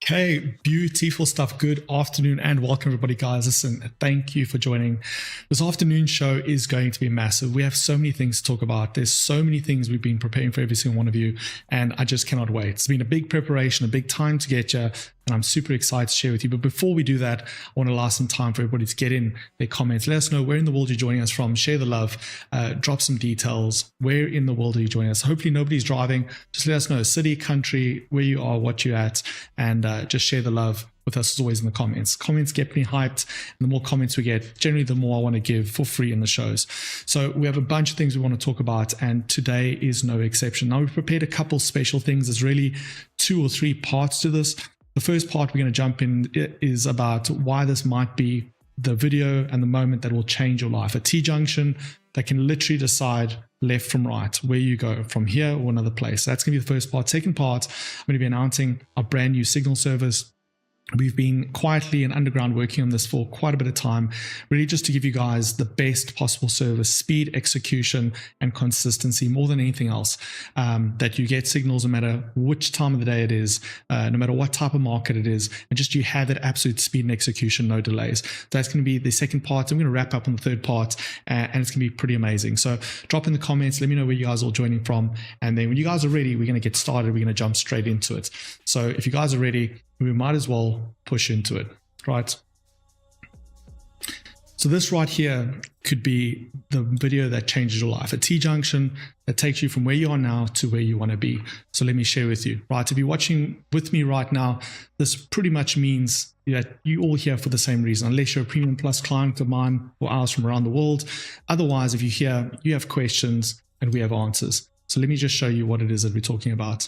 Okay, beautiful stuff. Good afternoon and welcome everybody, guys. Listen, thank you for joining. This afternoon show is going to be massive. We have so many things to talk about. There's so many things we've been preparing for every single one of you, and I just cannot wait. It's been a big preparation, a big time to get you, and I'm super excited to share with you. But before we do that, I want to allow some time for everybody to get in their comments. Let us know where in the world you're joining us from. Share the love, drop some details. Where in the world are you joining us? Hopefully nobody's driving. Just let us know city, country, where you are, what you're at, and just share the love with us as always in the comments. Comments get me hyped, and the more comments we get, generally the more I want to give for free in the shows. So we have a bunch of things we want to talk about, and today is no exception. Now we've prepared a couple special things. There's really 2 or 3 parts to this. The first part we're going to jump in is about why this might be the video and the moment that will change your life. A T-junction that can literally decide left from right, where you go from here or another place. So that's going to be the first part. Second part, I'm going to be announcing our brand new signal service. We've been quietly and underground working on this for quite a bit of time, really just to give you guys the best possible service, speed, execution, and consistency more than anything else. That you get signals no matter which time of the day it is, no matter what type of market it is, and just you have that absolute speed and execution, no delays. That's going to be the second part. I'm going to wrap up on the third part, and it's going to be pretty amazing. So drop in the comments, let me know where you guys are all joining from, and then when you guys are ready, we're going to get started. We're going to jump straight into it. So if you guys are ready, we might as well push into it, right? So this right here could be the video that changes your life, a T-junction that takes you from where you are now to where you want to be. So let me share with you, right? If you're watching with me right now, this pretty much means that you all here for the same reason, unless you're a Premium Plus client of mine or ours from around the world. Otherwise, if you're here, you have questions and we have answers. So let me just show you what it is that we're talking about.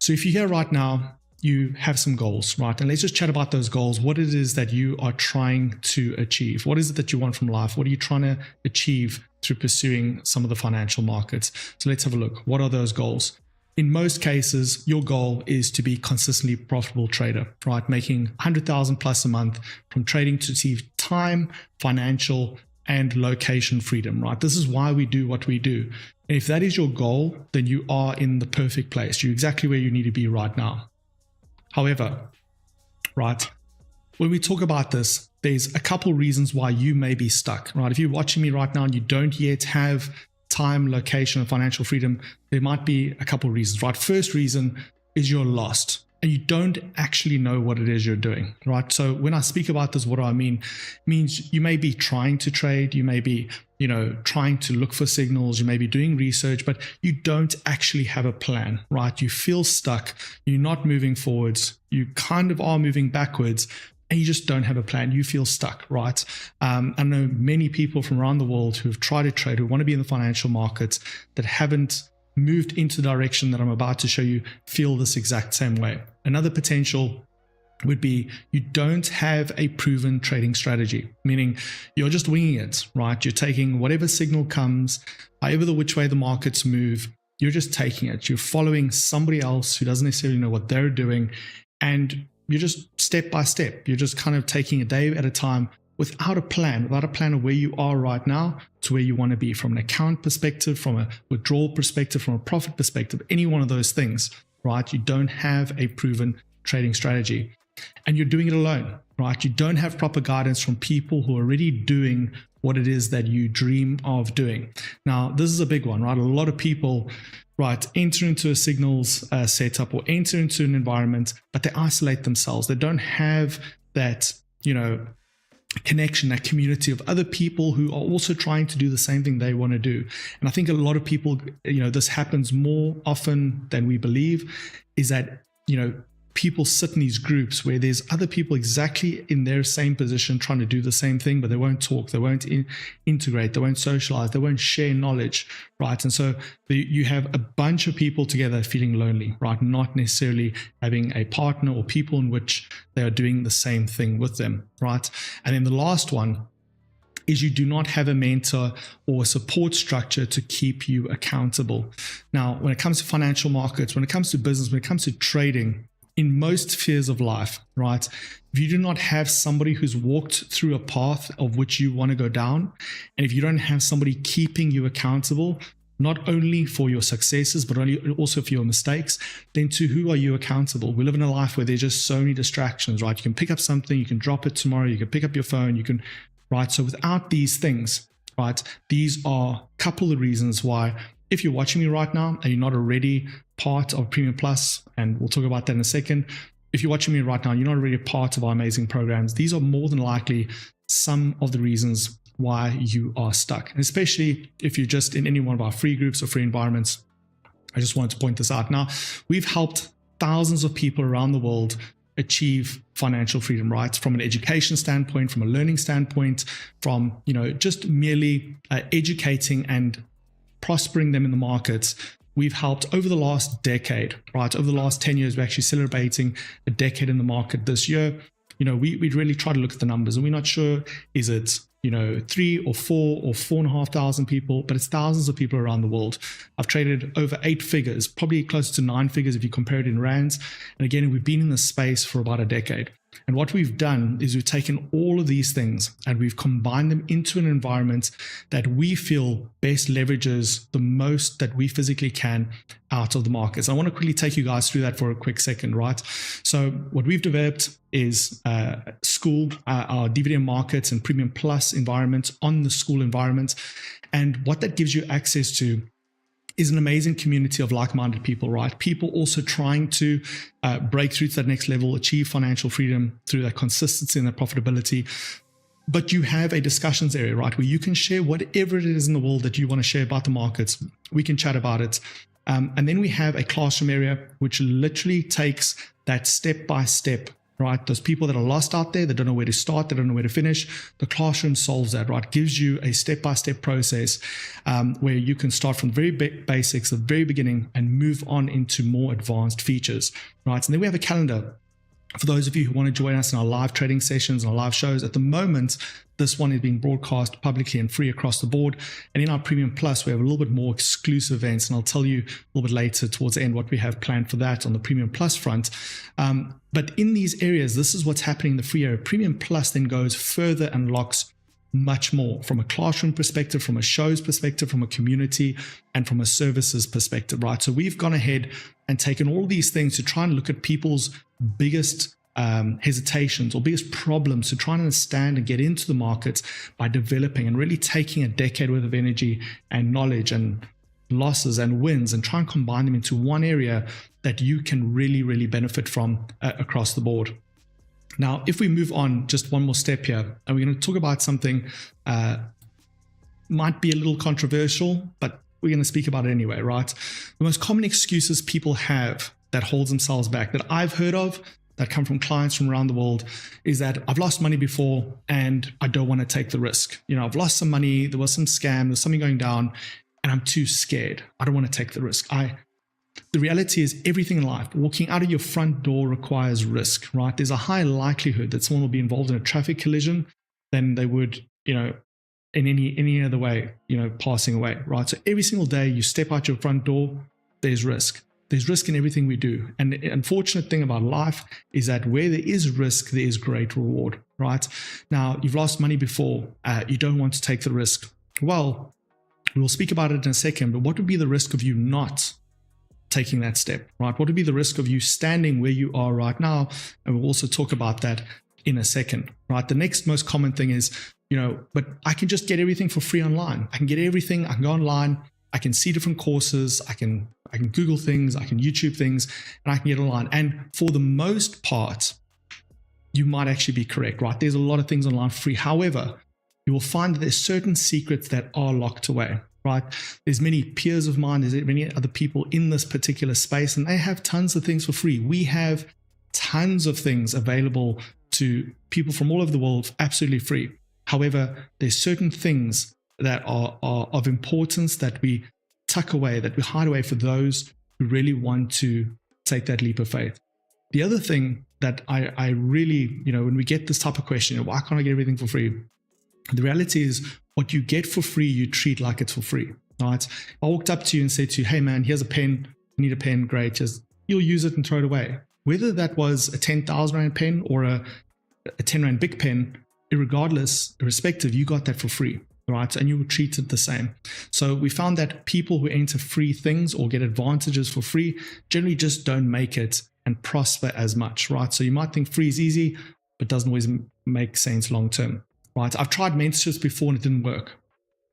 So if you're here right now, you have some goals, right? And let's just chat about those goals. What it is that you are trying to achieve. What is it that you want from life? What are you trying to achieve through pursuing some of the financial markets? So let's have a look. What are those goals? In most cases, your goal is to be consistently profitable trader, right? Making 100,000 plus a month from trading to achieve time, financial, and location freedom, right? This is why we do what we do. And if that is your goal, then you are in the perfect place. You're exactly where you need to be right now. However, right, when we talk about this, there's a couple reasons why you may be stuck, right? If you're watching me right now and you don't yet have time, location, and financial freedom, there might be a couple reasons, right? First reason is you're lost and you don't actually know what it is you're doing, right? So when I speak about this, what do I mean? It means you may be trying to trade, you may be trying to look for signals, you may be doing research, but you don't actually have a plan, right? You feel stuck, you're not moving forwards, you kind of are moving backwards, and you just don't have a plan. You feel stuck, right? I know many people from around the world who have tried to trade, who want to be in the financial markets, that haven't moved into the direction that I'm about to show you, feel this exact same way. Another potential would be you don't have a proven trading strategy, meaning you're just winging it, right? You're taking whatever signal comes, however which way the markets move, you're just taking it. You're following somebody else who doesn't necessarily know what they're doing, and you're just step by step. You're just kind of taking a day at a time without a plan of where you are right now to where you want to be from an account perspective, from a withdrawal perspective, from a profit perspective, any one of those things, right? You don't have a proven trading strategy. And you're doing it alone, right? You don't have proper guidance from people who are already doing what it is that you dream of doing. Now, this is a big one, right? A lot of people right, enter into a signals setup or enter into an environment, but they isolate themselves. They don't have that, connection, that community of other people who are also trying to do the same thing they want to do. And I think a lot of people, this happens more often than we believe, is that, people sit in these groups where there's other people exactly in their same position trying to do the same thing, but they won't talk, they won't integrate, they won't socialize, they won't share knowledge, right? And so you have a bunch of people together feeling lonely, right? Not necessarily having a partner or people in which they are doing the same thing with them, right? And then the last one is you do not have a mentor or a support structure to keep you accountable. Now, when it comes to financial markets, when it comes to business, when it comes to trading, in most spheres of life, right? If you do not have somebody who's walked through a path of which you want to go down, and if you don't have somebody keeping you accountable, not only for your successes, but also for your mistakes, then to who are you accountable? We live in a life where there's just so many distractions, right? You can pick up something, you can drop it tomorrow, you can pick up your phone, right? So without these things, right, these are a couple of reasons why, if you're watching me right now and you're not already part of Premium Plus, and we'll talk about that in a second, if you're watching me right now and you're not already a part of our amazing programs, these are more than likely some of the reasons why you are stuck. And especially if you're just in any one of our free groups or free environments, I just wanted to point this out. Now, we've helped thousands of people around the world achieve financial freedom, right? From an education standpoint, from a learning standpoint, from, just merely educating and prospering them in the markets. We've helped over the last decade, right? Over the last 10 years, we're actually celebrating a decade in the market this year. We really try to look at the numbers, and we're not sure, is it, 3 or 4 or 4,500 people, but it's thousands of people around the world. I've traded over 8 figures, probably closer to 9 figures if you compare it in rands. And again, we've been in this space for about a decade. And what we've done is we've taken all of these things and we've combined them into an environment that we feel best leverages the most that we physically can out of the markets. I want to quickly take you guys through that for a quick second, right? So what we've developed is school, our DVDM markets and Premium Plus environments on the school environment. And what that gives you access to is an amazing community of like-minded people, right? People also trying to break through to that next level, achieve financial freedom through that consistency and that profitability. But you have a discussions area, right? Where you can share whatever it is in the world that you want to share about the markets. We can chat about it. And then we have a classroom area, which literally takes that step-by-step, right? Those people that are lost out there, they don't know where to start, they don't know where to finish. The classroom solves that, right? Gives you a step-by-step process where you can start from the very basics, the very beginning, and move on into more advanced features, right? And then we have a calendar. For those of you who want to join us in our live trading sessions and our live shows, at the moment, this one is being broadcast publicly and free across the board. And in our Premium Plus, we have a little bit more exclusive events, and I'll tell you a little bit later towards the end what we have planned for that on the Premium Plus front. But in these areas, this is what's happening in the free area. Premium Plus then goes further and unlocks much more from a classroom perspective, from a show's perspective, from a community, and from a services perspective, right? So we've gone ahead and taken all these things to try and look at people's biggest hesitations or biggest problems to try and understand and get into the markets by developing and really taking a decade worth of energy and knowledge and losses and wins and try and combine them into one area that you can really, really benefit from across the board. Now, if we move on just one more step here, and we're going to talk about something might be a little controversial, but we're going to speak about it anyway, right? The most common excuses people have that holds themselves back that I've heard of that come from clients from around the world is that I've lost money before and I don't want to take the risk. I've lost some money, there was some scam, there's something going down, and I'm too scared. I don't want to take the risk. The reality is everything in life, walking out of your front door requires risk, right? There's a high likelihood that someone will be involved in a traffic collision than they would, in any other way, passing away, right? So every single day you step out your front door, there's risk. There's risk in everything we do. And the unfortunate thing about life is that where there is risk, there is great reward, right? Now, you've lost money before. You don't want to take the risk. Well, we'll speak about it in a second, but what would be the risk of you not taking that step, right? What would be the risk of you standing where you are right now? And we'll also talk about that in a second, right? The next most common thing is, but I can just get everything for free online. I can get everything. I can go online. I can see different courses. I can I can Google things, I can YouTube things, and I can get online. And for the most part, you might actually be correct, right? There's a lot of things online for free. However, you will find that there's certain secrets that are locked away, right? There's many peers of mine, there's many other people in this particular space, and they have tons of things for free. We have tons of things available to people from all over the world, absolutely free. However, there's certain things that are of importance that we tuck away, that we hide away for those who really want to take that leap of faith. The other thing that I really, when we get this type of question, why can't I get everything for free? The reality is what you get for free, you treat like it's for free, right? I walked up to you and said to you, hey man, here's a pen. You need a pen, great. You'll use it and throw it away. Whether that was a 10,000 Rand pen or a 10 Rand big pen, irrespective, you got that for free, right? And you were treated the same. So we found that people who enter free things or get advantages for free generally just don't make it and prosper as much, right? So you might think free is easy, but doesn't always make sense long term, right? I've tried mentorships before and it didn't work.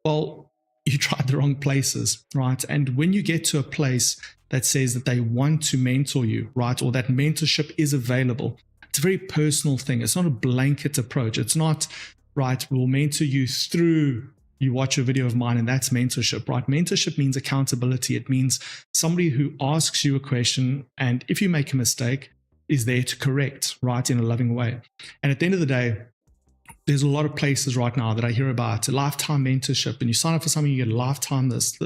Well, you tried the wrong places, right? And when you get to a place that says that they want to mentor you, right, or that mentorship is available, it's a very personal thing. It's not a blanket approach. It's not, right, we'll mentor you through, you watch a video of mine and that's mentorship, right? Mentorship means accountability. It means somebody who asks you a question and if you make a mistake, is there to correct, right, in a loving way. And at the end of the day, there's a lot of places right now that I hear about a lifetime mentorship, and you sign up for something, you get a lifetime this.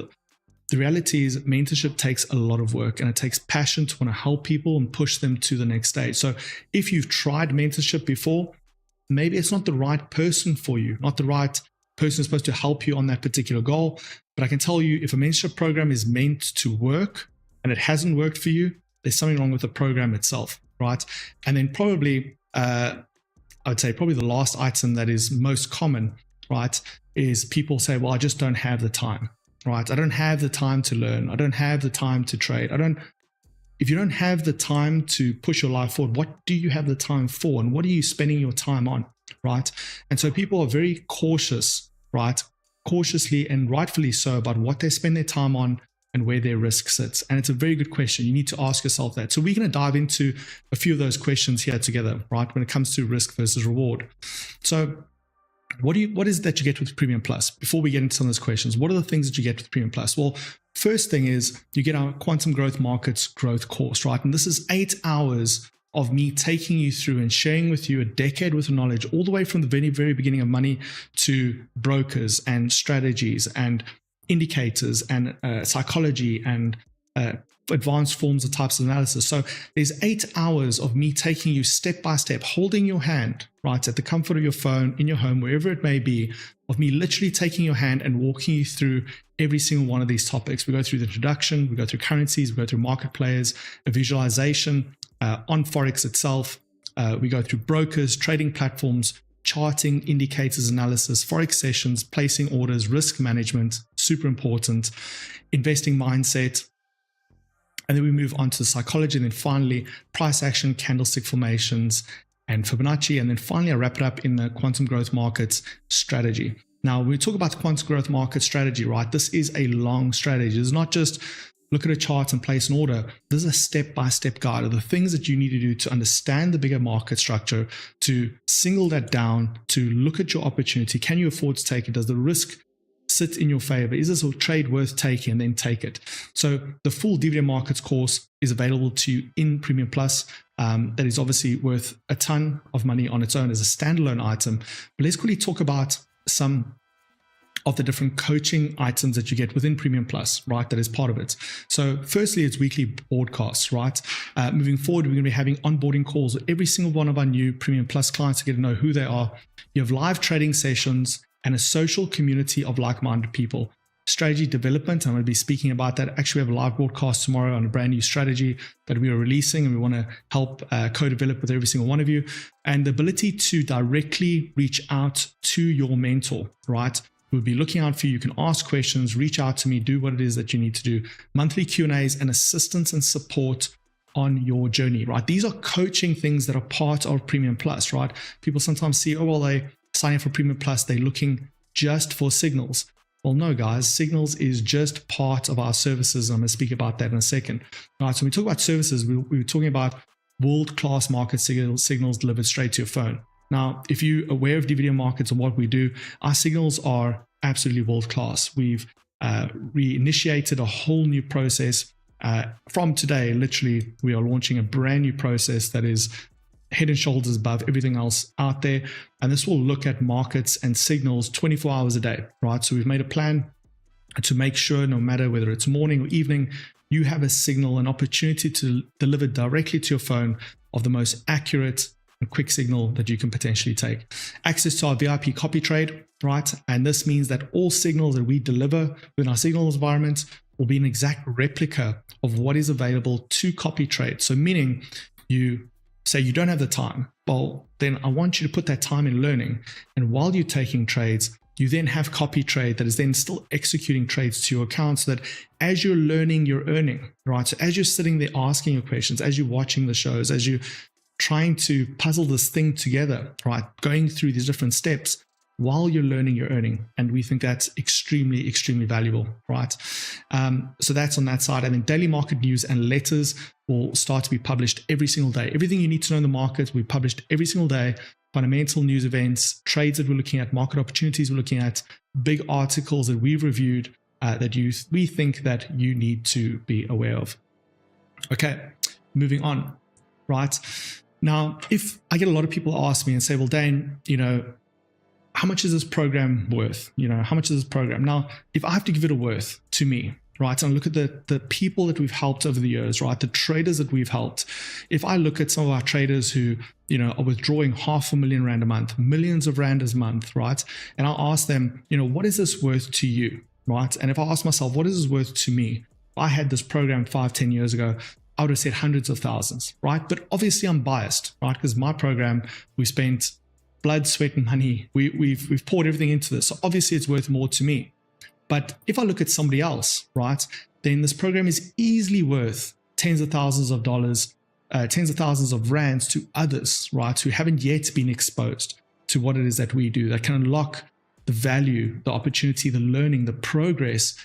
The reality is mentorship takes a lot of work and it takes passion to want to help people and push them to the next stage. So if you've tried mentorship before, maybe it's not the right person for you, not the right person who's supposed to help you on that particular goal. But I can tell you, if a mentorship program is meant to work and it hasn't worked for you, there's something wrong with the program itself, right? And then probably, I would say probably the last item that is most common, right, is people say, well, I just don't have the time. Right? I don't have the time to learn. I don't have the time to trade. If you don't have the time to push your life forward, what do you have the time for? And what are you spending your time on? Right? And so people are very cautious, right? Cautiously and rightfully so about what they spend their time on and where their risk sits. And it's a very good question. You need to ask yourself that. So we're going to dive into a few of those questions here together, right? When it comes to risk versus reward. So what is it that you get with Premium Plus? Before we get into some of those questions, what are the things that you get with Premium Plus? Well, first thing is you get our Quantum Growth Markets Growth course, right? And this is 8 hours of me taking you through and sharing with you a decade worth of knowledge, all the way from the very, very beginning of money to brokers and strategies and indicators and psychology and advanced forms of types of analysis. So there's 8 hours of me taking you step by step, holding your hand, right, at the comfort of your phone, in your home, wherever it may be, of me literally taking your hand and walking you through every single one of these topics. We go through the introduction, we go through currencies, we go through market players, a visualization on Forex itself. We go through brokers, trading platforms, charting, indicators, analysis, Forex sessions, placing orders, risk management, super important, investing mindset. And then we move on to the psychology, and then finally price action, candlestick formations, and Fibonacci. And then finally, I wrap it up in the quantum growth markets strategy. Now, when we talk about the quantum growth market strategy, right, this is a long strategy. It's not just look at a chart and place an order. This is a step-by-step guide of the things that you need to do to understand the bigger market structure, to single that down, to look at your opportunity. Can you afford to take it? Does the risk sit in your favor? Is this a trade worth taking? And then take it. So the full DVDM markets course is available to you in Premium Plus. That is obviously worth a ton of money on its own as a standalone item. But let's quickly talk about some of the different coaching items that you get within Premium Plus, right? That is part of it. So firstly, it's weekly broadcasts, right? Moving forward, we're going to be having onboarding calls with every single one of our new Premium Plus clients to get to know who they are. You have live trading sessions and a social community of like-minded people. Strategy development, I'm going to be speaking about that. Actually, we have a live broadcast tomorrow on a brand new strategy that we are releasing, and we want to help co-develop with every single one of you. And the ability to directly reach out to your mentor, right? We'll be looking out for you. You can ask questions, reach out to me, do what it is that you need to do. Monthly Q&As and assistance and support on your journey, right? These are coaching things that are part of Premium Plus, right? People sometimes see, oh, well, they signing up for Premium Plus, they're looking just for signals. Well, no, guys, signals is just part of our services. I'm going to speak about that in a second. All right, so when we talk about services, we're talking about world-class market signals delivered straight to your phone. Now, if you're aware of DVDM markets and what we do, our signals are absolutely world-class. We've reinitiated a whole new process. From today, literally, we are launching a brand new process that is head and shoulders above everything else out there. And this will look at markets and signals 24 hours a day, right? So we've made a plan to make sure no matter whether it's morning or evening, you have a signal, an opportunity to deliver directly to your phone of the most accurate and quick signal that you can potentially take. Access to our VIP copy trade, right? And this means that all signals that we deliver within our signals environment will be an exact replica of what is available to copy trade. So meaning you say you don't have the time, well, then I want you to put that time in learning. And while you're taking trades, you then have copy trade that is then still executing trades to your account, so that as you're learning, you're earning, right? So as you're sitting there asking your questions, as you're watching the shows, as you're trying to puzzle this thing together, right? Going through these different steps, while you're learning, you're earning. And we think that's extremely, extremely valuable, right? So that's on that side. And then daily market news and letters will start to be published every single day. Everything you need to know in the market, we published every single day. Fundamental news events, trades that we're looking at, market opportunities we're looking at, big articles that we've reviewed that we think that you need to be aware of. Okay, moving on, right? Now, if I get a lot of people ask me and say, well, Dane, how much is this program worth? How much is this program? Now, if I have to give it a worth to me, right, and look at the people that we've helped over the years, right, the traders that we've helped. If I look at some of our traders who, are withdrawing R500,000 a month, millions of rand a month, right, and I'll ask them, what is this worth to you, right? And if I ask myself, what is this worth to me? If I had this program 5-10 years ago, I would have said hundreds of thousands, right? But obviously I'm biased, right? Because my program, we spent blood, sweat, and money. We've poured everything into this. So obviously it's worth more to me. But if I look at somebody else, right, then this program is easily worth tens of thousands of dollars, tens of thousands of rands to others, right, who haven't yet been exposed to what it is that we do, that can unlock the value, the opportunity, the learning, the progress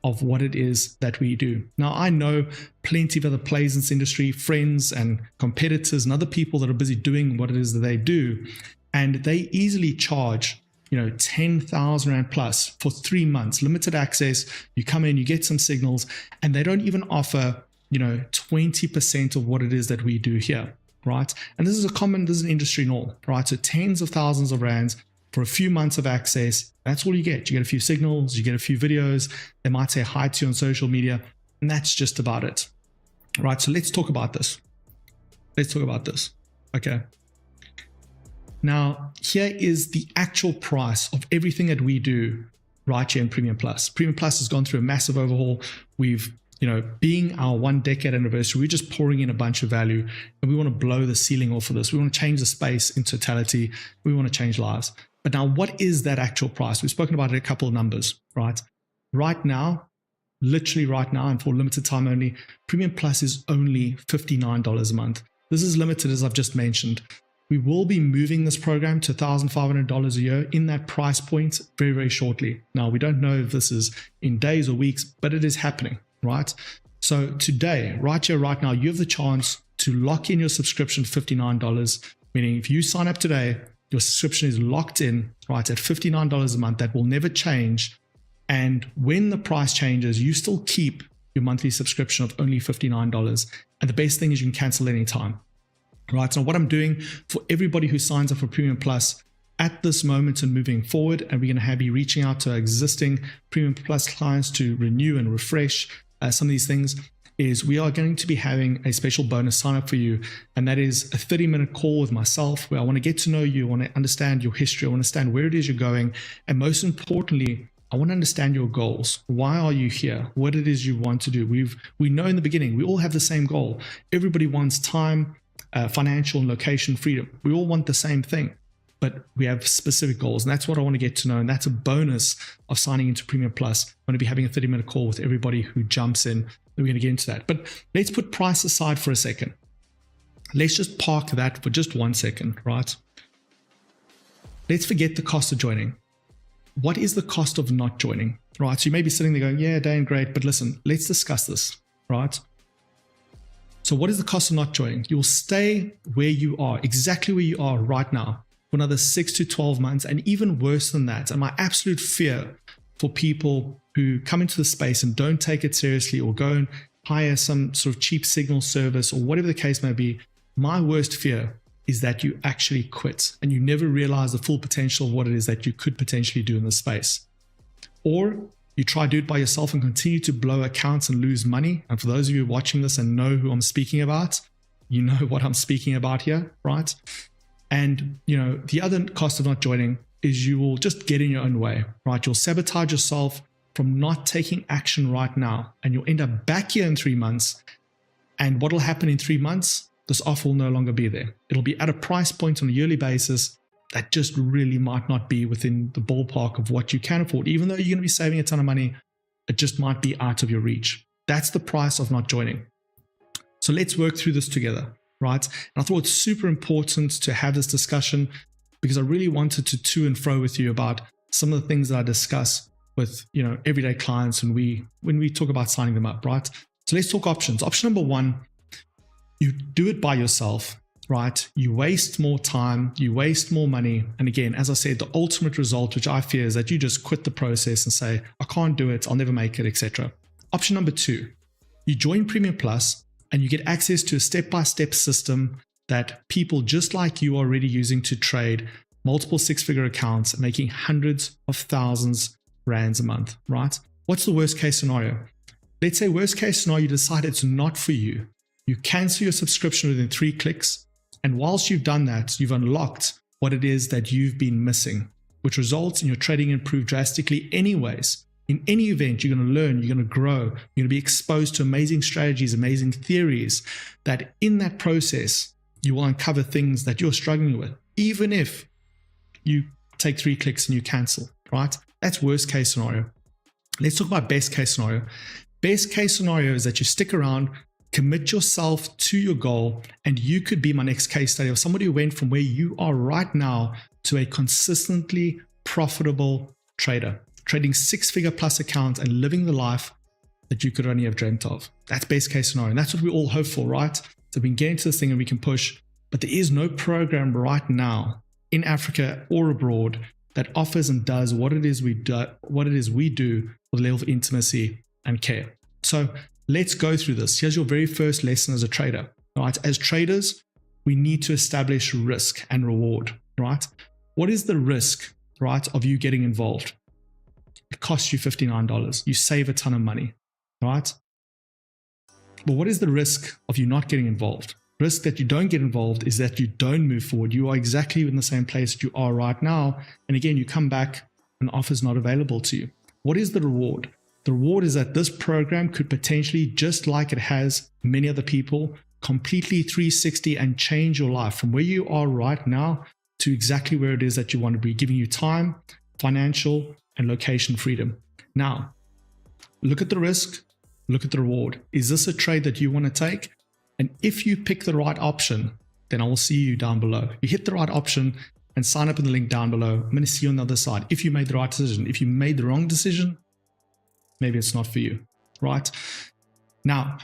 of what it is that we do. Now, I know plenty of other players in this industry, friends and competitors and other people that are busy doing what it is that they do, and they easily charge 10,000 Rand plus for 3 months, limited access. You come in, you get some signals, and they don't even offer, 20% of what it is that we do here, right? And this is an industry norm, right? So tens of thousands of rands for a few months of access. That's all you get. You get a few signals, you get a few videos. They might say hi to you on social media, and that's just about it, right? So let's talk about this. Okay. Now, here is the actual price of everything that we do right here in Premium Plus. Premium Plus has gone through a massive overhaul. We've, being our 1 decade anniversary, we're just pouring in a bunch of value, and we want to blow the ceiling off of this. We want to change the space in totality. We want to change lives. But now, what is that actual price? We've spoken about it, a couple of numbers, right? Right now, literally right now, and for limited time only, Premium Plus is only $59 a month. This is limited, as I've just mentioned. We will be moving this program to $1,500 a year in that price point very, very shortly. Now, we don't know if this is in days or weeks, but it is happening, right? So today, right here, right now, you have the chance to lock in your subscription for $59, meaning if you sign up today, your subscription is locked in, right, at $59 a month. That will never change. And when the price changes, you still keep your monthly subscription of only $59. And the best thing is you can cancel anytime. Right, so what I'm doing for everybody who signs up for Premium Plus at this moment and moving forward, and we're going to be reaching out to our existing Premium Plus clients to renew and refresh some of these things, is we are going to be having a special bonus sign up for you. And that is a 30-minute call with myself where I want to get to know you, I want to understand your history, I want to understand where it is you're going. And most importantly, I want to understand your goals. Why are you here? What it is you want to do. We know in the beginning, we all have the same goal. Everybody wants time, financial and location freedom. We all want the same thing, but we have specific goals, and that's what I want to get to know. And that's a bonus of signing into Premium Plus. I'm going to be having a 30-minute call with everybody who jumps in. We're going to get into that, but let's put price aside for a second. Let's just park that for just 1 second, right? Let's forget the cost of joining. what is the cost of not joining, right? So you may be sitting there going, yeah, Dane, great, but listen, let's discuss this, right? So what is the cost of not joining? You'll stay where you are, exactly where you are right now, for another 6 to 12 months, and even worse than that. And my absolute fear for people who come into the space and don't take it seriously, or go and hire some sort of cheap signal service, or whatever the case may be, my worst fear is that you actually quit and you never realize the full potential of what it is that you could potentially do in this space. Or you try to do it by yourself and continue to blow accounts and lose money. And for those of you watching this and know who I'm speaking about, you know what I'm speaking about here, right? And the other cost of not joining is you will just get in your own way, right? You'll sabotage yourself from not taking action right now, and you'll end up back here in 3 months. And what will happen in 3 months? This offer will no longer be there. It'll be at a price point on a yearly basis that just really might not be within the ballpark of what you can afford. Even though you're going to be saving a ton of money, it just might be out of your reach. That's the price of not joining. So let's work through this together, right? And I thought it's super important to have this discussion because I really wanted to and fro with you about some of the things that I discuss with everyday clients when we talk about signing them up, right? So let's talk options. Option number one, you do it by yourself, right? You waste more time, you waste more money. And again, as I said, the ultimate result, which I fear, is that you just quit the process and say, I can't do it, I'll never make it, etc. Option number two, you join Premium Plus and you get access to a step-by-step system that people just like you are already using to trade multiple six-figure accounts, making hundreds of thousands rands a month, right? What's the worst case scenario? Let's say worst case scenario, you decide it's not for you. You cancel your subscription within 3 clicks. And whilst you've done that, you've unlocked what it is that you've been missing, which results in your trading improve drastically anyways. In any event, you're going to learn, you're going to grow, you're going to be exposed to amazing strategies, amazing theories, that in that process, you will uncover things that you're struggling with, even if you take 3 clicks and you cancel, right? That's worst case scenario. Let's talk about best case scenario. Best case scenario is that you stick around, commit yourself to your goal, and you could be my next case study of somebody who went from where you are right now to a consistently profitable trader, trading 6-figure plus accounts and living the life that you could only have dreamt of. That's best case scenario. And that's what we all hope for, right? So we can get into this thing and we can push, but there is no program right now in Africa or abroad that offers and does what it is we do with a level of intimacy and care. So let's go through this. Here's your very first lesson as a trader, right? As traders, we need to establish risk and reward, right? What is the risk, right, of you getting involved? It costs you $59. You save a ton of money, right? But what is the risk of you not getting involved? Risk that you don't get involved is that you don't move forward. You are exactly in the same place that you are right now. And again, you come back and the offer is not available to you. What is the reward? The reward is that this program could potentially, just like it has many other people, completely 360 and change your life from where you are right now to exactly where it is that you want to be, giving you time, financial, and location freedom. Now, look at the risk, look at the reward. Is this a trade that you want to take? And if you pick the right option, then I will see you down below. You hit the right option and sign up in the link down below. I'm going to see you on the other side. If you made the right decision, if you made the wrong decision, maybe it's not for you, right? Now,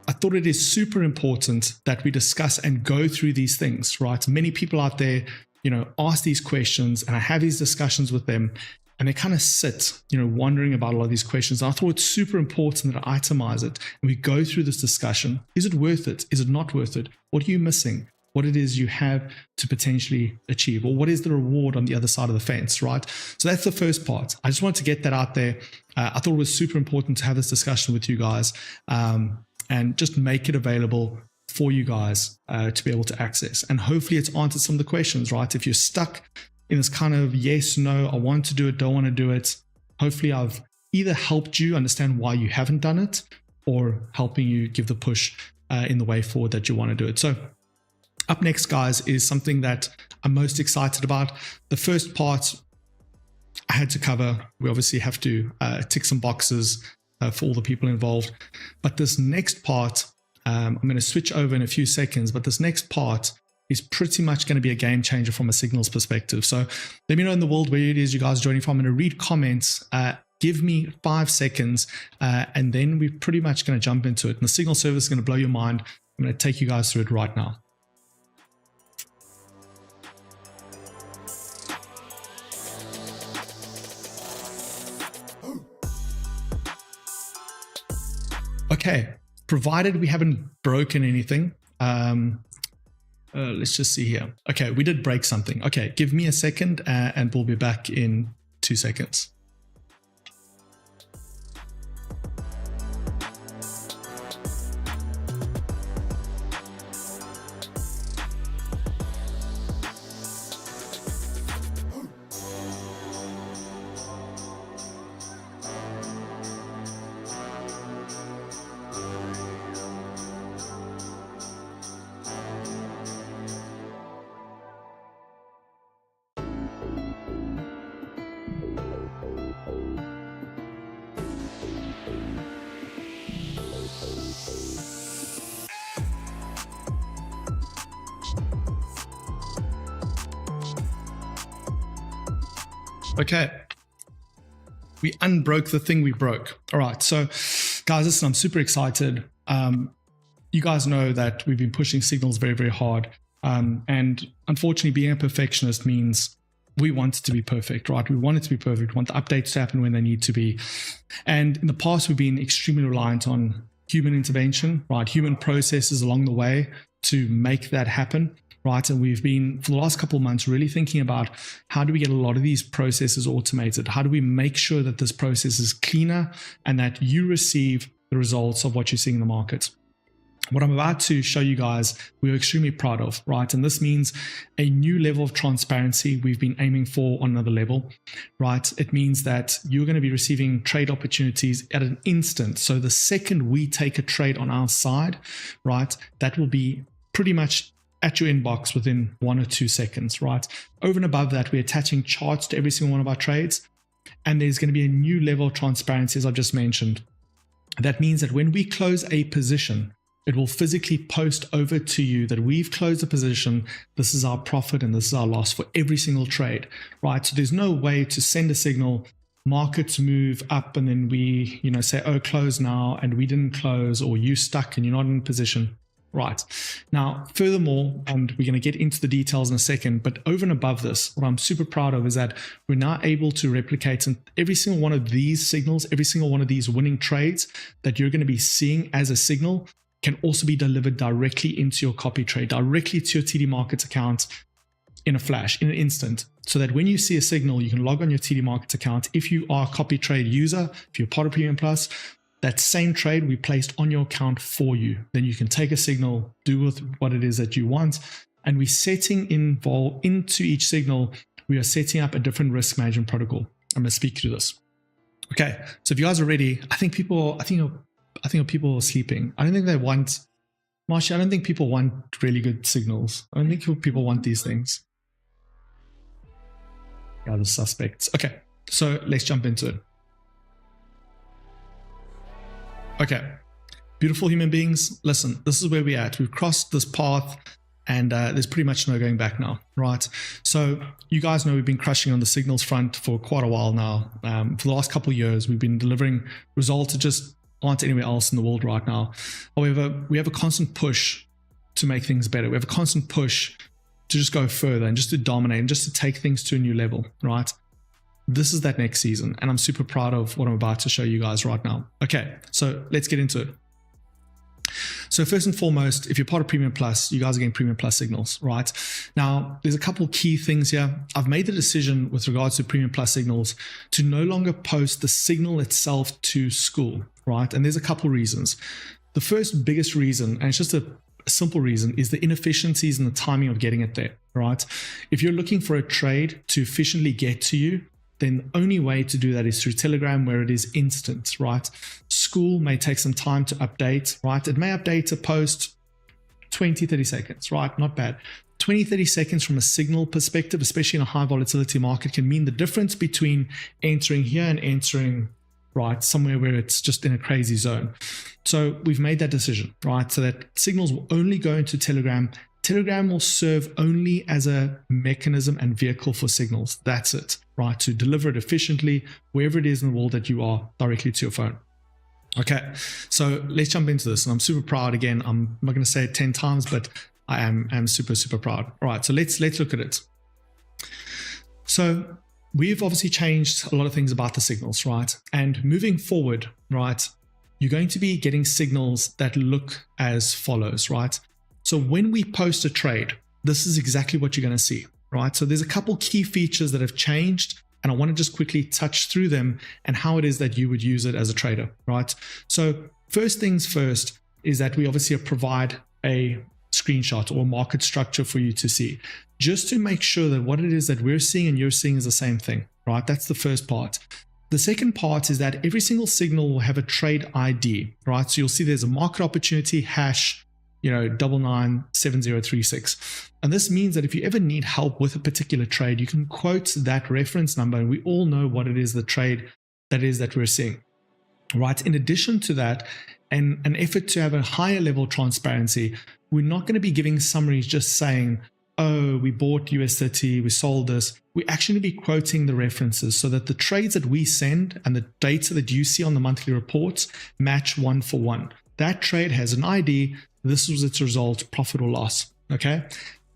I thought it is super important that we discuss and go through these things, right? Many people out there, ask these questions, and I have these discussions with them, and they kind of sit, wondering about a lot of these questions. And I thought it's super important that I itemize it and we go through this discussion. Is it worth it? Is it not worth it? What are you missing? What it is you have to potentially achieve, or what is the reward on the other side of the fence, right? So that's the first part. I just wanted to get that out there. I thought it was super important to have this discussion with you guys and just make it available for you guys to be able to access. And hopefully it's answered some of the questions, right? If you're stuck in this kind of yes, no, I want to do it, don't want to do it, hopefully I've either helped you understand why you haven't done it or helping you give the push in the way forward that you want to do it. So up next, guys, is something that I'm most excited about. The first part I had to cover. We obviously have to tick some boxes for all the people involved. But this next part, I'm going to switch over in a few seconds, but this next part is pretty much going to be a game changer from a signals perspective. So let me know in the world where it is you guys are joining from. I'm going to read comments. Give me 5 seconds, and then we're pretty much going to jump into it. And the signal service is going to blow your mind. I'm going to take you guys through it right now. Okay, provided we haven't broken anything. Let's just see here. Okay, we did break something. Okay, give me a second and we'll be back in 2 seconds. Okay, we unbroke the thing we broke. All right, so guys, listen, I'm super excited. You guys know that we've been pushing signals very, very hard. And unfortunately, being a perfectionist means we want it to be perfect, right? We want it to be perfect. We want the updates to happen when they need to be. And in the past, we've been extremely reliant on human intervention, right? Human processes along the way to make that happen. Right. And we've been, for the last couple of months, really thinking about how do we get a lot of these processes automated? How do we make sure that this process is cleaner and that you receive the results of what you're seeing in the market? What I'm about to show you guys, we're extremely proud of, right? And this means a new level of transparency we've been aiming for on another level, right? It means that you're going to be receiving trade opportunities at an instant. So the second we take a trade on our side, right, that will be pretty much at your inbox within 1 or 2 seconds, right? Over and above that, we're attaching charts to every single one of our trades. And there's going to be a new level of transparency, as I've just mentioned. That means that when we close a position, it will physically post over to you that we've closed a position. This is our profit and this is our loss for every single trade, right? So there's no way to send a signal, markets move up, and then we, say, oh, close now, and we didn't close, or you stuck and you're not in position. Right. Now, furthermore, and we're going to get into the details in a second, but over and above this, what I'm super proud of is that we're now able to replicate every single one of these signals, every single one of these winning trades that you're going to be seeing as a signal can also be delivered directly into your copy trade, directly to your TD Markets account in a flash, in an instant, so that when you see a signal, you can log on your TD Markets account. If you are a copy trade user, if you're part of Premium Plus, that same trade we placed on your account for you. Then you can take a signal, do with what it is that you want. And we're setting into each signal, we are setting up a different risk management protocol. I'm going to speak through this. Okay, so if you guys are ready, I think people are sleeping. I don't think they want, Marsha, I don't think people want really good signals. I don't think people want these things. Yeah, the suspects. Okay, so let's jump into it. Okay, beautiful human beings, listen, this is where we're at. We've crossed this path and there's pretty much no going back now, right? So you guys know we've been crushing on the signals front for quite a while now. For the last couple of years, we've been delivering results that just aren't anywhere else in the world right now. However, we have a constant push to make things better. We have a constant push to just go further and just to dominate and just to take things to a new level, right? This is that next season, and I'm super proud of what I'm about to show you guys right now. Okay, so let's get into it. So first and foremost, if you're part of Premium Plus, you guys are getting Premium Plus signals, right? Now, there's a couple key things here. I've made the decision with regards to Premium Plus signals to no longer post the signal itself to school, right? And there's a couple reasons. The first biggest reason, and it's just a simple reason, is the inefficiencies in the timing of getting it there, right? If you're looking for a trade to efficiently get to you, then the only way to do that is through Telegram, where it is instant, right? School may take some time to update, right? It may update a post 20, 30 seconds, right? Not bad. 20, 30 seconds from a signal perspective, especially in a high volatility market, can mean the difference between entering here and entering, right, somewhere where it's just in a crazy zone. So we've made that decision, right? So that signals will only go into Telegram Telegram will serve only as a mechanism and vehicle for signals. That's it, right? To deliver it efficiently, wherever it is in the world that you are, directly to your phone. Okay, so let's jump into this. And I'm super proud. Again, I'm not going to say it 10 times, but I am super, super proud. All right, so let's look at it. So we've obviously changed a lot of things about the signals, right? And moving forward, right, you're going to be getting signals that look as follows, right? So when we post a trade, this is exactly what you're going to see, right? So there's a couple key features that have changed, and I want to just quickly touch through them and how it is that you would use it as a trader, right? So first things first is that we obviously provide a screenshot or market structure for you to see, just to make sure that what it is that we're seeing and you're seeing is the same thing, right? That's the first part. The second part is that every single signal will have a trade ID, right? So you'll see there's a market opportunity hash, 997036. And this means that if you ever need help with a particular trade, you can quote that reference number and we all know what it is, the trade that is that we're seeing, right? In addition to that, and an effort to have a higher level of transparency, we're not going to be giving summaries just saying, oh, we bought US30, we sold this. We're actually going to be quoting the references so that the trades that we send and the data that you see on the monthly reports match one for one. That trade has an ID. This was its result, profit or loss, okay?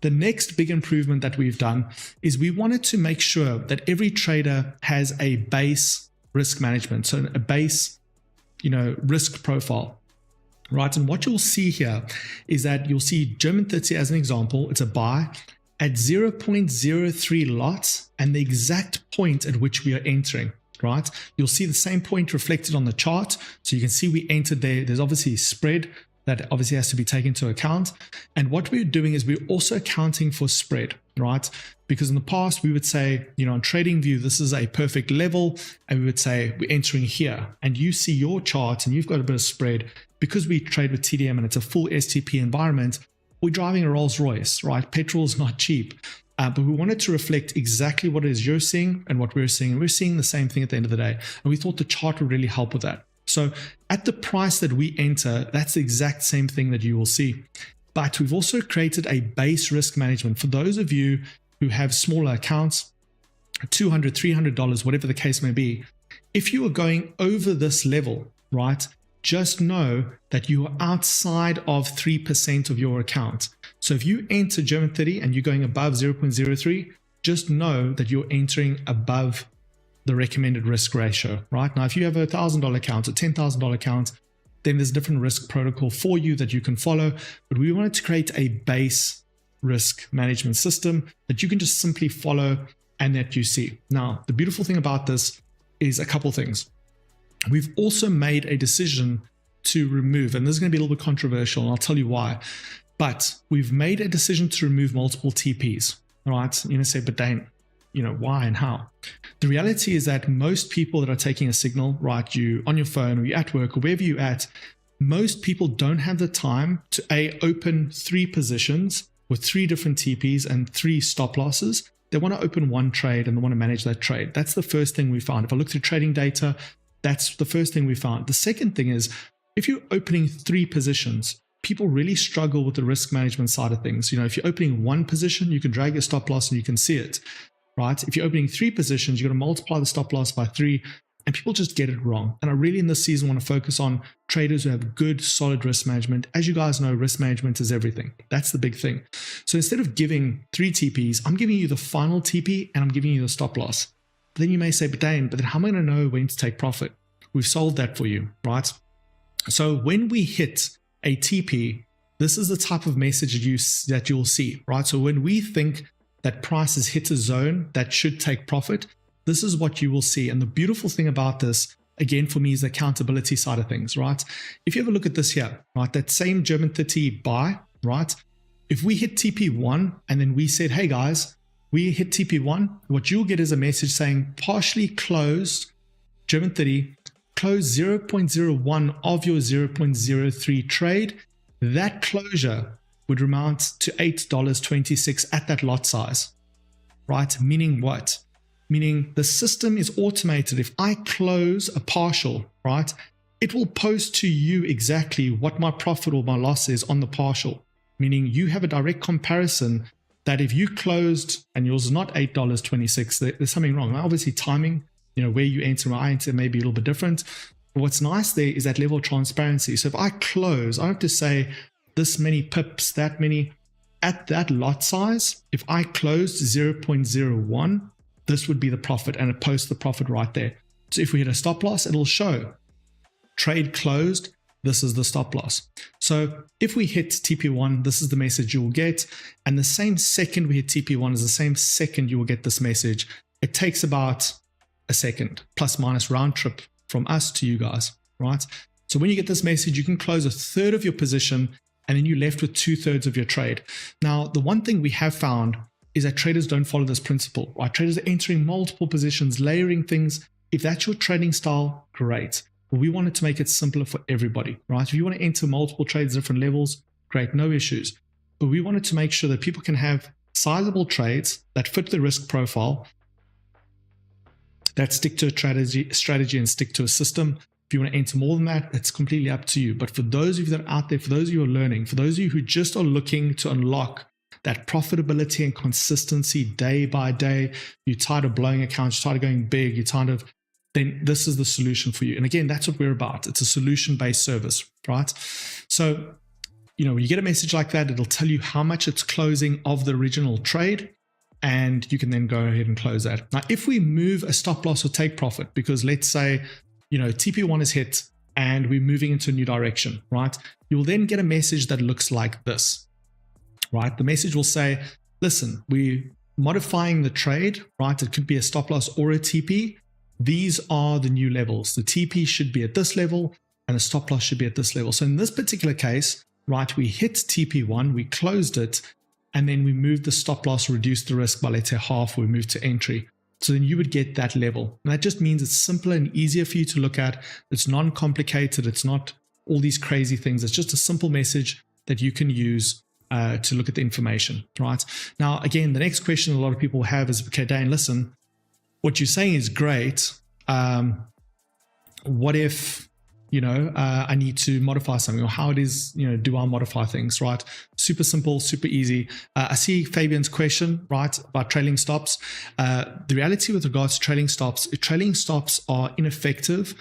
The next big improvement that we've done is we wanted to make sure that every trader has a base risk management, so a base, risk profile, right? And what you'll see here is that you'll see German 30 as an example. It's a buy at 0.03 lots and the exact point at which we are entering, right? You'll see the same point reflected on the chart. So you can see we entered there. There's obviously spread that obviously has to be taken into account. And what we're doing is we're also accounting for spread, right? Because in the past we would say, on TradingView, this is a perfect level. And we would say we're entering here and you see your chart and you've got a bit of spread. Because we trade with TDM and it's a full STP environment, we're driving a Rolls Royce, right? Petrol's not cheap. But we wanted to reflect exactly what it is you're seeing and what we're seeing. And we're seeing the same thing at the end of the day. And we thought the chart would really help with that. So at the price that we enter, that's the exact same thing that you will see. But we've also created a base risk management for those of you who have smaller accounts, $200, $300, whatever the case may be. If you are going over this level, right, just know that you are outside of 3% of your account. So if you enter German 30 and you're going above 0.03, just know that you're entering above the recommended risk ratio, right? Now, if you have a $1,000 account, a $10,000 account, then there's a different risk protocol for you that you can follow. But we wanted to create a base risk management system that you can just simply follow and that you see. Now, the beautiful thing about this is a couple things. We've also made a decision to remove, and this is going to be a little bit controversial, and I'll tell you why, but we've made a decision to remove multiple TPs, all right? You're going to say, but Dane, why and how? The reality is that most people that are taking a signal, right, you on your phone or you're at work or wherever you're at, most people don't have the time to open 3 positions with 3 different TPs and 3 stop losses. They want to open one trade and they want to manage that trade. That's the first thing we found. If I look through trading data, that's the first thing we found. The second thing is, if you're opening 3 positions, people really struggle with the risk management side of things. If you're opening 1 position, you can drag your stop loss and you can see it, right? If you're opening 3 positions, you're going to multiply the stop loss by 3, and people just get it wrong. And I really, in this season, want to focus on traders who have good, solid risk management. As you guys know, risk management is everything. That's the big thing. So instead of giving 3 TPs, I'm giving you the final TP and I'm giving you the stop loss. But then you may say, but then how am I going to know when to take profit? We've solved that for you, right? So when we hit a TP, this is the type of message that you'll see, right? So when we think that price has hit a zone that should take profit, this is what you will see. And the beautiful thing about this, again, for me, is the accountability side of things, right? If you have a look at this here, right, that same German 30 buy, right? If we hit TP1 and then we said, hey guys, we hit TP1, what you'll get is a message saying partially closed German 30, close 0.01 of your 0.03 trade. That closure would amount to $8.26 at that lot size, right? Meaning what? Meaning the system is automated. If I close a partial, right, it will post to you exactly what my profit or my loss is on the partial. meaning you have a direct comparison that if you closed and yours is not $8.26, there's something wrong. Now, obviously timing, where you enter, where I enter may be a little bit different. But what's nice there is that level of transparency. So if I close, I don't have to say this many pips, that many. At that lot size, if I closed 0.01, this would be the profit, and it posts the profit right there. So if we hit a stop loss, it'll show trade closed, this is the stop loss. So if we hit TP1, this is the message you will get. And the same second we hit TP1 is the same second you will get this message. It takes about a second, plus minus round trip from us to you guys, right? So when you get this message, you can close a third of your position, and then you're left with 2/3 of your trade. Now, the one thing we have found is that traders don't follow this principle, right? Traders are entering multiple positions, layering things. If that's your trading style, great. But we wanted to make it simpler for everybody, right? If you want to enter multiple trades, different levels, great, no issues. But we wanted to make sure that people can have sizable trades that fit the risk profile, that stick to a strategy and stick to a system. If you want to enter more than that, it's completely up to you. But for those of you that are out there, for those of you who are learning, for those of you who just are looking to unlock that profitability and consistency day by day, you're tired of blowing accounts, you're tired of going big, you're tired of, then this is the solution for you. And again, that's what we're about. It's a solution-based service, right? So, when you get a message like that, it'll tell you how much it's closing of the original trade, and you can then go ahead and close that. Now, if we move a stop loss or take profit, because let's say, TP1 is hit and we're moving into a new direction, right? You'll then get a message that looks like this, right? The message will say, listen, we're modifying the trade, right? It could be a stop loss or a TP. These are the new levels. The TP should be at this level and the stop loss should be at this level. So in this particular case, right, we hit TP1, we closed it, and then we moved the stop loss, reduced the risk by, let's say, half, we moved to entry. So then you would get that level. And that just means it's simpler and easier for you to look at. It's non-complicated. It's not all these crazy things. It's just a simple message that you can use to look at the information, right? Now, again, the next question a lot of people have is, okay, Dan, listen, what you're saying is great. What if, I need to modify something, or how it is, do I modify things, right? Super simple, super easy. I see Fabian's question, right, about trailing stops. The reality with regards to trailing stops are ineffective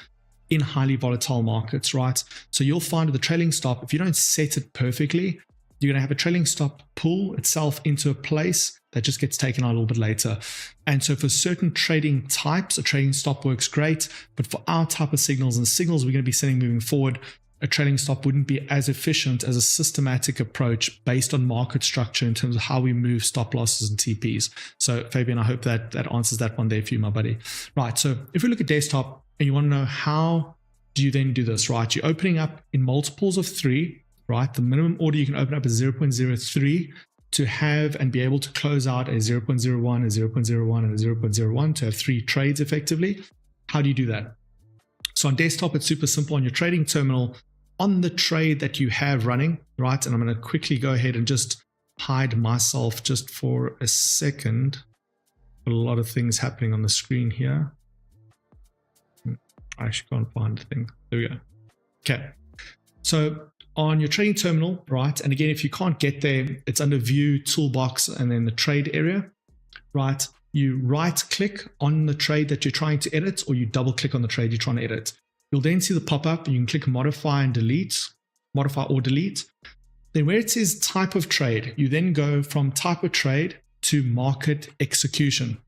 in highly volatile markets, right? So you'll find with the trailing stop, if you don't set it perfectly, you're going to have a trailing stop pull itself into a place that just gets taken out a little bit later. And so for certain trading types, a trailing stop works great. But for our type of signals and the signals we're going to be setting moving forward, a trailing stop wouldn't be as efficient as a systematic approach based on market structure in terms of how we move stop losses and TPs. So Fabian, I hope that answers that one there for you, my buddy. Right, so if we look at desktop and you want to know how do you then do this, right? You're opening up in multiples of 3, right? The minimum order you can open up is 0.03 to have and be able to close out a 0.01, a 0.01, and a 0.01 to have 3 trades effectively. How do you do that? So on desktop, it's super simple. On your trading terminal, on the trade that you have running, right? And I'm going to quickly go ahead and just hide myself just for a second. A lot of things happening on the screen here. I actually can't find the thing. There we go. Okay. So on your trading terminal, right? And again, if you can't get there, it's under view, toolbox, and then the trade area, right? You right click on the trade that you're trying to edit, or you double click on the trade you're trying to edit. You'll then see the pop-up and you can click modify and delete, modify or delete. Then where it says type of trade, you then go from type of trade to market execution.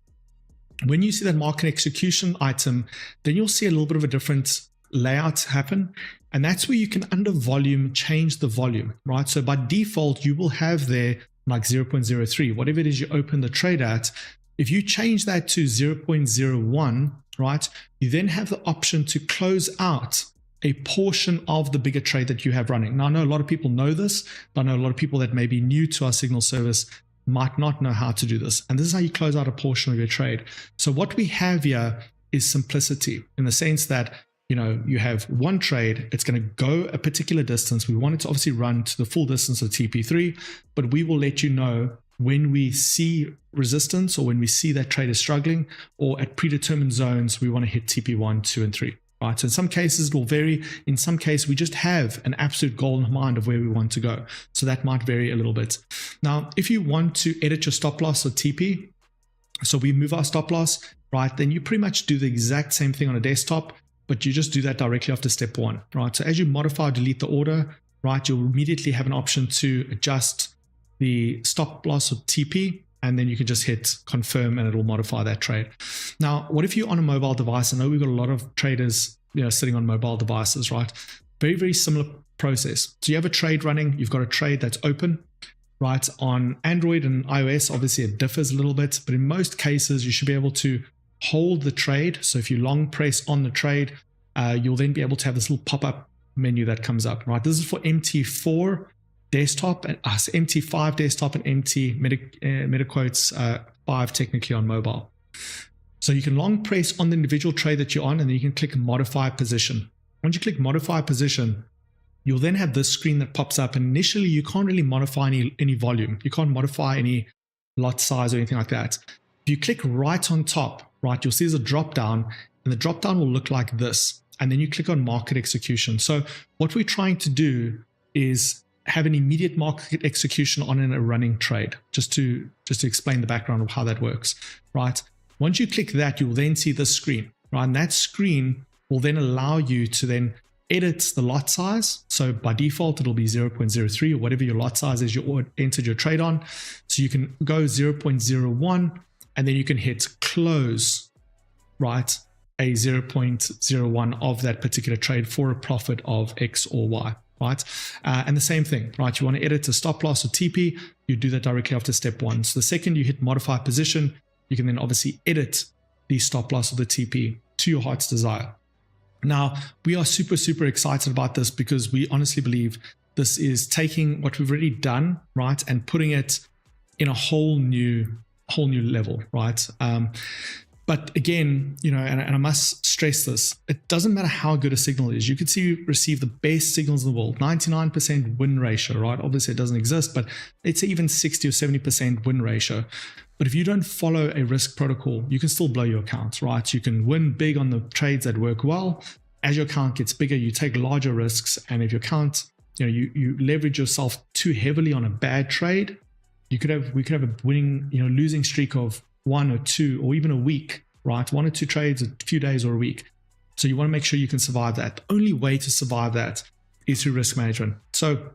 When you see that market execution item, then you'll see a little bit of a different layout happen. And that's where you can, under volume, change the volume, right? So by default, you will have there like 0.03, whatever it is you open the trade at. If you change that to 0.01, right, you then have the option to close out a portion of the bigger trade that you have running. Now, I know a lot of people know this, but I know a lot of people that may be new to our signal service might not know how to do this. And this is how you close out a portion of your trade. So what we have here is simplicity in the sense that, you have one trade, it's going to go a particular distance. We want it to obviously run to the full distance of TP3, but we will let you know when we see resistance or when we see that trade is struggling, or at predetermined zones, we want to hit TP1, 2, and 3. right? So in some cases it will vary. In some cases we just have an absolute goal in mind of where we want to go. So that might vary a little bit. Now, if you want to edit your stop loss or TP, so we move our stop loss, right? Then you pretty much do the exact same thing on a desktop, but you just do that directly after step 1, right? So as you modify or delete the order, right, you'll immediately have an option to adjust the stop loss or TP, and then you can just hit confirm and it will modify that trade. Now, what if you're on a mobile device? I know we've got a lot of traders, sitting on mobile devices, right? Very, very similar process. So you have a trade running, you've got a trade that's open, right? On Android and iOS, obviously it differs a little bit, but in most cases you should be able to hold the trade. So if you long press on the trade, you'll then be able to have this little pop-up menu that comes up, right? This is for MT4 desktop and MT5 desktop and MT MetaQuotes 5 technically on mobile. So you can long press on the individual trade that you're on, and then you can click modify position. Once you click modify position, you'll then have this screen that pops up, and initially you can't really modify any volume. You can't modify any lot size or anything like that. If you click right on top, right, you'll see there's a drop down, and the drop down will look like this, and then you click on market execution. So what we're trying to do is have an immediate market execution on a running trade, just to explain the background of how that works, right? Once you click that, you'll then see this screen, right? And that screen will then allow you to then edit the lot size. So by default, it'll be 0.03 or whatever your lot size is you entered your trade on. So you can go 0.01 and then you can hit close, right? A 0.01 of that particular trade for a profit of X or Y. Right? And the same thing, right? You want to edit a stop loss or TP, you do that directly after step 1. So the second you hit modify position, you can then obviously edit the stop loss or the TP to your heart's desire. Now, we are super, super excited about this because we honestly believe this is taking what we've already done, right, and putting it in a whole new level, right? But again, and I must stress this, it doesn't matter how good a signal is. You could see you receive the best signals in the world, 99% win ratio, right? Obviously it doesn't exist, but let's say even 60 or 70% win ratio. But if you don't follow a risk protocol, you can still blow your account, right? You can win big on the trades that work well. As your account gets bigger, you take larger risks. And if your account, you leverage yourself too heavily on a bad trade, we could have a winning, losing streak of 1 or 2 or even a week, right? 1 or 2 trades, a few days or a week. So you want to make sure you can survive that. The only way to survive that is through risk management. So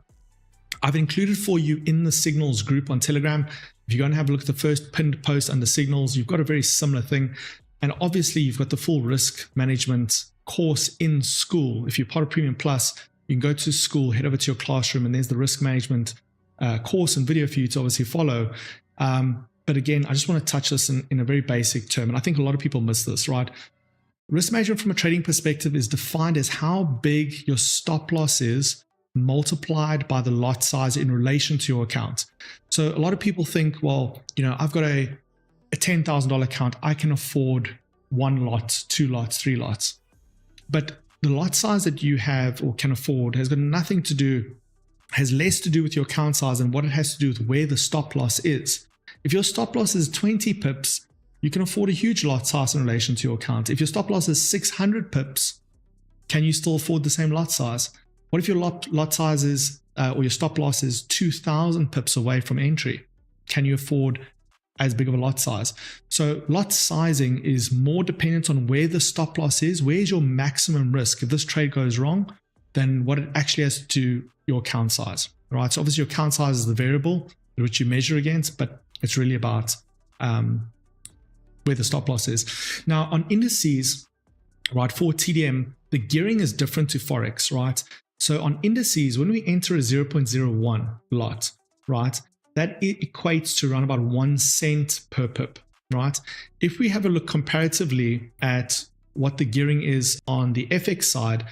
I've included for you in the signals group on Telegram. If you go and have a look at the first pinned post under signals, you've got a very similar thing. And obviously you've got the full risk management course in school. If you're part of Premium Plus, you can go to school, head over to your classroom, and there's the risk management course and video for you to obviously follow. But again, I just want to touch this in a very basic term. And I think a lot of people miss this, right? Risk management from a trading perspective is defined as how big your stop loss is multiplied by the lot size in relation to your account. So a lot of people think, well, I've got a $10,000 account. I can afford 1 lot, 2 lots, 3 lots. But the lot size that you have or can afford has less to do with your account size and what it has to do with where the stop loss is. If your stop loss is 20 pips, you can afford a huge lot size in relation to your account. If your stop loss is 600 pips, can you still afford the same lot size? What if your lot size is, or your stop loss is 2,000 pips away from entry? Can you afford as big of a lot size? So lot sizing is more dependent on where the stop loss is. Where's your maximum risk? If this trade goes wrong, then what it actually has to do your account size, right? So obviously your account size is the variable which you measure against, but it's really about where the stop loss is. Now on indices, right, for TDM, the gearing is different to Forex, right? So on indices, when we enter a 0.01 lot, right, that equates to around about 1 cent per pip, right? If we have a look comparatively at what the gearing is on the FX side,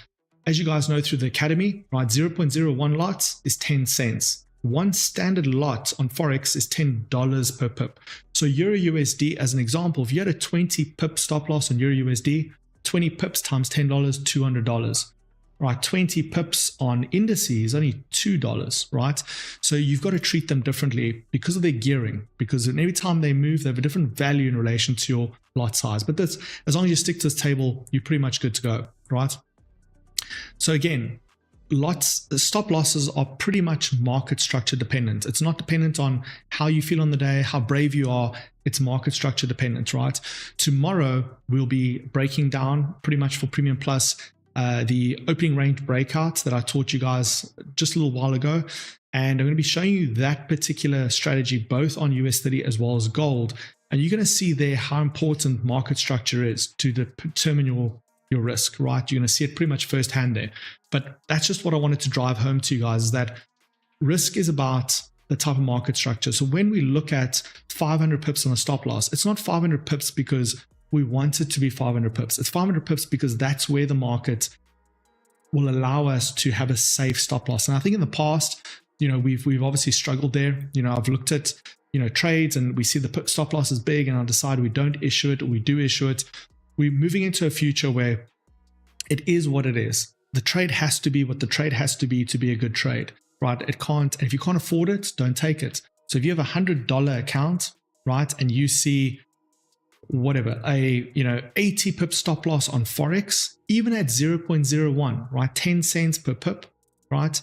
as you guys know through the academy, right, 0.01 lots is 10 cents. 1 standard lot on Forex is $10 per pip. So Euro USD, as an example, if you had a 20 pip stop loss on Euro USD, 20 pips times $10, $200. Right, 20 pips on indices, only $2, right? So you've got to treat them differently because of their gearing, because every time they move, they have a different value in relation to your lot size. But that's, as long as you stick to this table, you're pretty much good to go, right? So again, stop losses are pretty much market structure dependent. It's not dependent on how you feel on the day, how brave you are. It's market structure dependent, right? Tomorrow, we'll be breaking down pretty much for Premium Plus the opening range breakout that I taught you guys just a little while ago. And I'm going to be showing you that particular strategy, both on US30 as well as gold. And you're going to see there how important market structure is to determine your risk, right? You're going to see it pretty much firsthand there. But that's just what I wanted to drive home to you guys, is that risk is about the type of market structure. So when we look at 500 pips on a stop loss, it's not 500 pips because we want it to be 500 pips. It's 500 pips because that's where the market will allow us to have a safe stop loss. And I think in the past, we've obviously struggled there. I've looked at, trades and we see the stop loss is big and I decide we don't issue it or we do issue it. We're moving into a future where it is what it is. The trade has to be what the trade has to be a good trade, right? It can't, and if you can't afford it, don't take it. So if you have a $100 account, right, and you see whatever, 80 pip stop loss on Forex, even at 0.01, right, 10 cents per pip, right,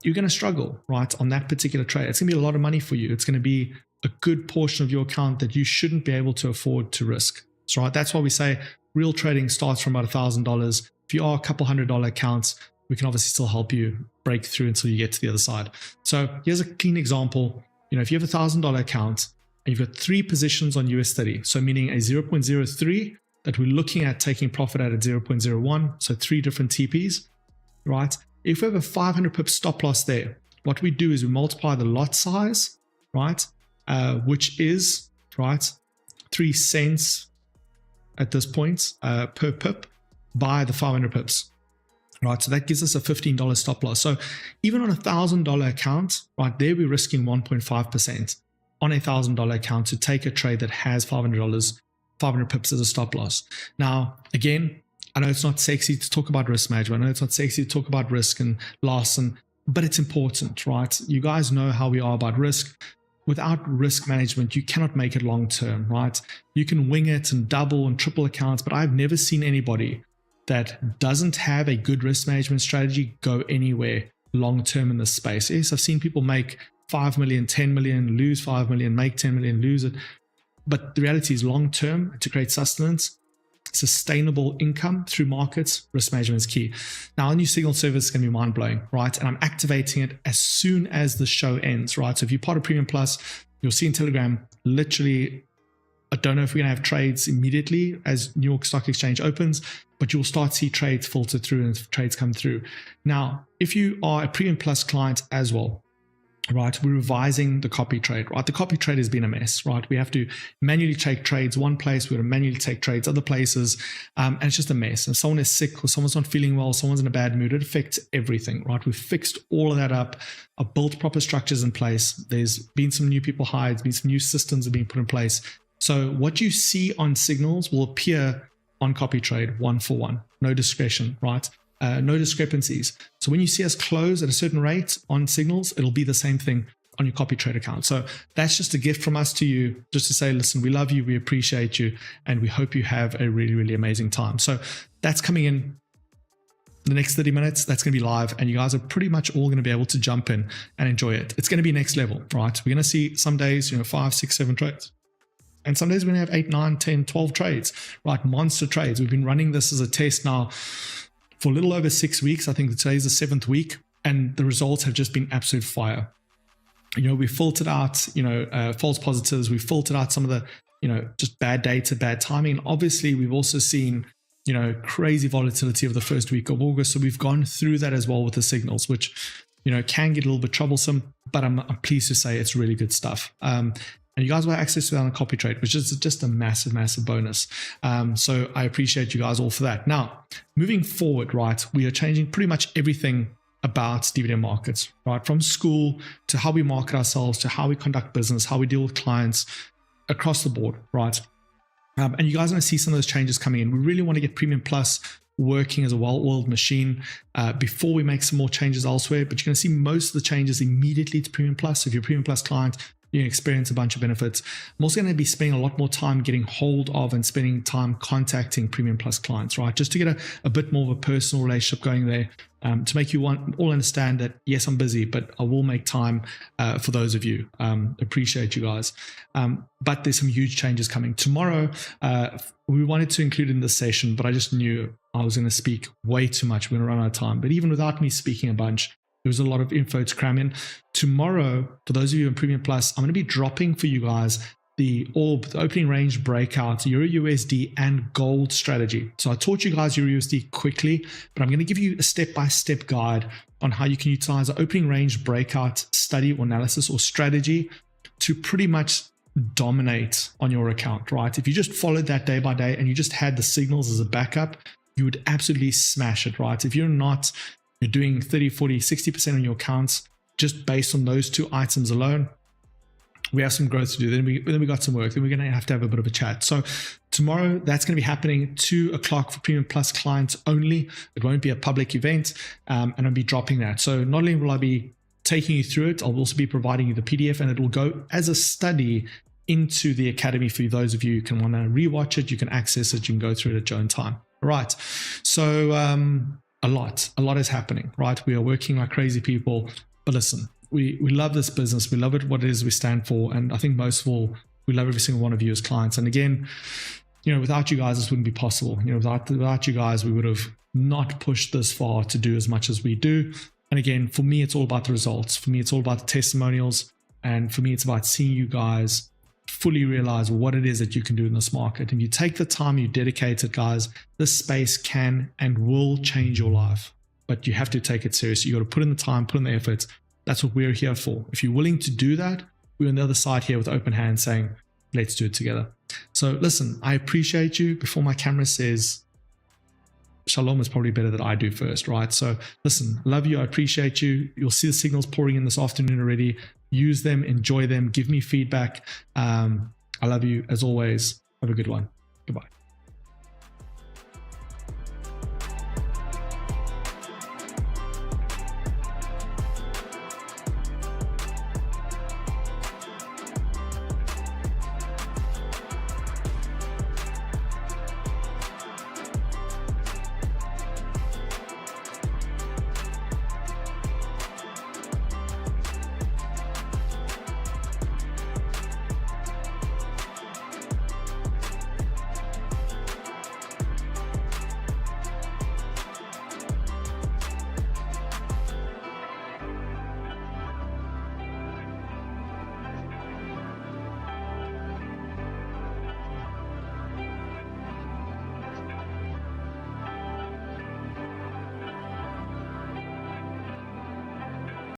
you're going to struggle, right, on that particular trade. It's going to be a lot of money for you. It's going to be a good portion of your account that you shouldn't be able to afford to risk. So, right, that's why we say real trading starts from about $1,000. If you are a couple $100 accounts, we can obviously still help you break through until you get to the other side. So here's a clean example. If you have a $1,000 account and you've got 3 positions on US30, so meaning a 0.03 that we're looking at taking profit at 0.01, so 3 different TPs, right? If we have a 500 pip stop loss there, what we do is we multiply the lot size, right, which is, right, 3 cents at this point per pip by the 500 pips, right? So that gives us a $15 stop loss. So even on a $1,000 account, right, there we're risking 1.5% on a $1,000 account to take a trade that has $500 pips as a stop loss. Now, again, I know it's not sexy to talk about risk management. I know it's not sexy to talk about risk and loss, but it's important, right? You guys know how we are about risk. Without risk management, you cannot make it long term, right? You can wing it and double and triple accounts, but I've never seen anybody that doesn't have a good risk management strategy go anywhere long term in this space. Yes, I've seen people make 5 million, 10 million, lose 5 million, make 10 million, lose it. But the reality is long term, to create sustenance, sustainable income through markets, risk management is key. Now, our new signal service is going to be mind blowing, right? And I'm activating it as soon as the show ends, right? So if you're part of Premium Plus, you'll see in Telegram, literally, I don't know if we're going to have trades immediately as New York Stock Exchange opens, but you'll start to see trades filter through and trades come through. Now, if you are a Premium Plus client as well, right, we're revising the copy trade, right? The copy trade has been a mess, right? We have to manually take trades one place, we have to manually take trades other places, and it's just a mess. If someone is sick or someone's not feeling well, someone's in a bad mood, it affects everything, right? We've fixed all of that up. I've built proper structures in place. There's been some new people hired, there's been some new systems that have been put in place. So what you see on signals will appear on copy trade one for one, no discretion, right? No discrepancies. So when you see us close at a certain rate on signals, it'll be the same thing on your copy trade account. So that's just a gift from us to you, just to say, listen, we love you, we appreciate you, and we hope you have a really, really amazing time. So that's coming in the next 30 minutes. That's going to be live, and you guys are pretty much all going to be able to jump in and enjoy it. It's going to be next level, right? We're going to see some days, 5, 6, 7 trades. And some days we're going to have 8, 9, 10, 12 trades, right? Monster trades. We've been running this as a test now for a little over 6 weeks. I think today's the 7th week, and the results have just been absolute fire. We filtered out, false positives. We filtered out some of the, just bad data, bad timing. And obviously, we've also seen, crazy volatility of the first week of August. So we've gone through that as well with the signals, which, can get a little bit troublesome, but I'm pleased to say it's really good stuff. And you guys will have access to that on copy trade, which is just a massive, massive bonus. So I appreciate you guys all for that. Now, moving forward, right, we are changing pretty much everything about DVDM markets, right? From school to how we market ourselves, to how we conduct business, how we deal with clients across the board, right? And you guys are going to see some of those changes coming in. We really want to get Premium Plus working as a well-oiled machine before we make some more changes elsewhere. But you're going to see most of the changes immediately to Premium Plus. So if you're a Premium Plus client, You experience a bunch of benefits. I'm also going to be spending a lot more time getting hold of and spending time contacting Premium Plus clients, right? Just to get a bit more of a personal relationship going there, to make you all understand that, yes, I'm busy, but I will make time for those of you. Appreciate you guys. But there's some huge changes coming. Tomorrow, we wanted to include in this session, but I just knew I was going to speak way too much. We're going to run out of time. But even without me speaking a bunch, there was a lot of info to cram in. Tomorrow, for those of you in Premium Plus, I'm going to be dropping for you guys the ORB, the opening range breakout, Euro USD and gold strategy. So I taught you guys Euro USD quickly, but I'm going to give you a step-by-step guide on how you can utilize the opening range breakout study or analysis or strategy to pretty much dominate on your account, right? If you just followed that day by day and you just had the signals as a backup, you would absolutely smash it, right? If you're not, you're doing 30, 40, 60% on your accounts just based on those two items alone, we have some growth to do. Then we got some work. Then we're going to have a bit of a chat. So tomorrow, that's going to be happening 2 o'clock for Premium Plus clients only. It won't be a public event, and I'll be dropping that. So not only will I be taking you through it, I'll also be providing you the PDF, and it will go as a study into the academy for those of you who can want to rewatch it. You can access it. You can go through it at your own time. All right. So a lot is happening, right? We are working like crazy people, but listen, we love this business. We love it, what it is we stand for. And I think most of all, we love every single one of you as clients. And again, without you guys, this wouldn't be possible. Without you guys, we would have not pushed this far to do as much as we do. And again, for me, it's all about the results. For me, it's all about the testimonials. And for me, it's about seeing you guys fully realize what it is that you can do in this market. And you take the time, you dedicate it, guys, this space can and will change your life. But you have to take it seriously. You got to put in the time, put in the effort. That's what we're here for. If you're willing to do that, we're on the other side here with open hands saying, let's do it together. So listen, I appreciate you. Before my camera says shalom is probably better that I do first, right? So listen, love you. I appreciate you. You'll see the signals pouring in this afternoon already. Use them, enjoy them, give me feedback. I love you as always. Have a good one. Goodbye.